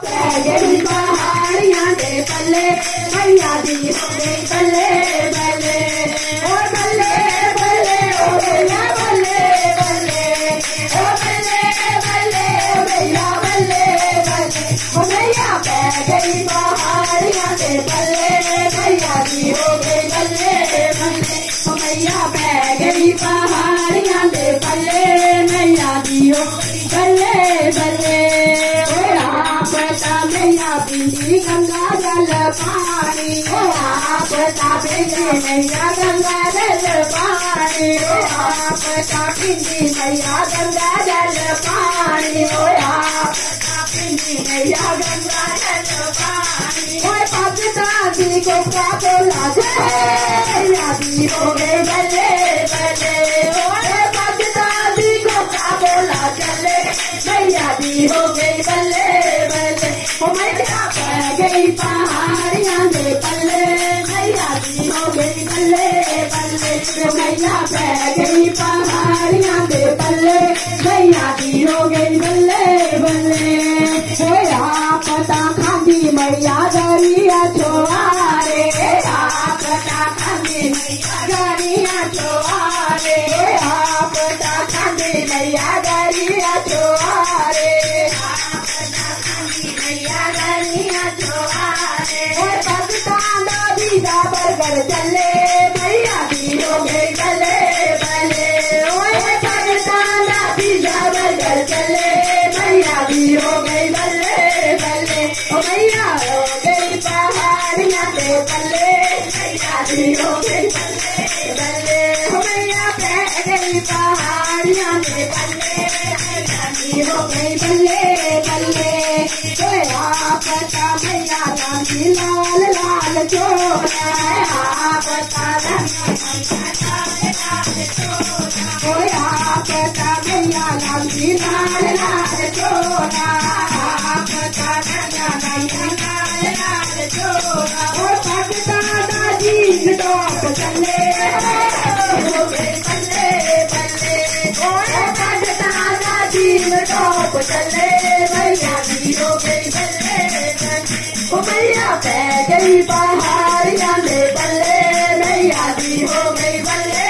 गई पहाड़ियां के पल्ले मैया दी हो गई बल्ले बल्ले ओ बल्ले बल्ले ओ भैया बल्ले बल्ले ओ बल्ले बल्ले ओ भैया बल्ले बल्ले ओ मैया पै गई पहाड़ियां के पल्ले मैया दी हो गई बल्ले बल्ले ओ मैया पै गई पहाड़ियां के पल्ले मैया दी हो गई बल्ले बल्ले मैया पीली गंगा जल पानी आप पीली मैया गंगा जल पानी आप पीली मैया गंगा जल पानी आप पीली मैया गंगा जल पानी पाकिस्तानी को क्या बोला मैया दी हो गए बल्ले बल्ले पाकिस्तानी को क्या बोला चले मैया दी हो गई बल्ले बल्ले मैया पै गई पहाड़ियां के पल्ले मैया दी हो गई बल्ले बल्ले मैया पै गई पहाड़ियां के पल्ले मैया दी हो गई बल्ले बल्ले पता खांदी मैया दरिया चोआरे पता खांदी मैया दरिया चोआरे पता खांदी मैया दरिया चोआरे बरगर चले मैया दी हो गई बल्ले बल्ले पाकिस्तान पिज़्ज़ा बर्गर चले मैया दी हो गई बल्ले बल्ले ओ मैया हो गई पहाड़ियां के पल्ले मैया दी हो गई बल्ले बल्ले ओ मैया पै गई पहाड़ियां के पल्ले मैया दी हो गई बल्ले बल्ले पता मैया गांधी लाल लाल चोला पता पता मैया गांधी लाल लाल चोला पता गांधी लाल लाल चोला पाकिस्तान जीत टॉप चले हो गए बल्ले बल्ले पाकिस्तान जीत टॉप चले मैया दी हो गई बल्ले ओ मैया पै गई पहाड़ियां के पल्ले मैया दी हो गई बल्ले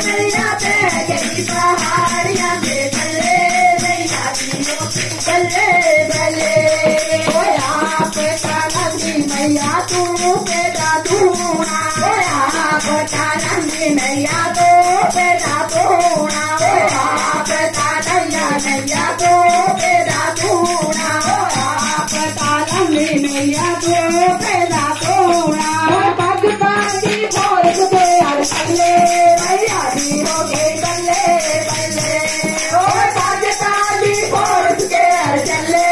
मैया पै गई पहाड़ियां के पल्ले मैया दी हो गई बल्ले बल्ले पता नंदी मैया तू पेदा दूना पता नंदी मैया तो पेदा दूना पता नैया नैया तो पेदा दूना मैया तो पैदा तोड़ा पाकिस्तानी फौज के पल्ले मैया दी हो गई बल्ले बल्ले ओ पाकिस्तानी फौज के चले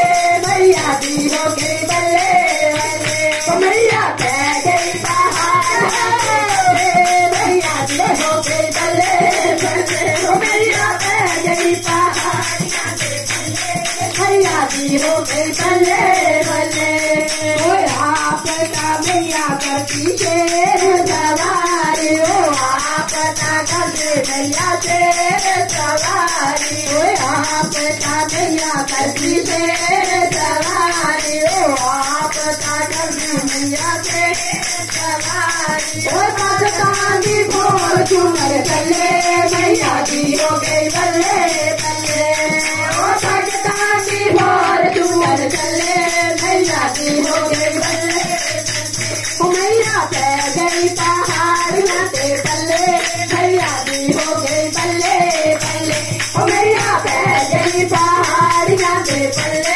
मैया दी हो गई बल्ले बल्ले ओ मैया पै गई पहाड़ियां मैया दी हो गई बल्ले बल्ले ओ मैया पै गई पहाड़ियां के पल्ले मैया दी हो गई बल्ले बल्ले पता मैया करती शेर सवारी पता करते मैया शेर सवारी पता मैया करती शेर सवारी पता करते मैया शेर सवारी पाकिस्तानी बोल चुनर चले मैया दी हो गई बल्ले बल्ले पाकिस्तानी बोल चुनर चले मैया दी हो गई बल्ले मैया पै गई पहाड़ियां के पल्ले मैया दी हो गई बल्ले बल्ले मैया पै गई पहाड़ियां के पल्ले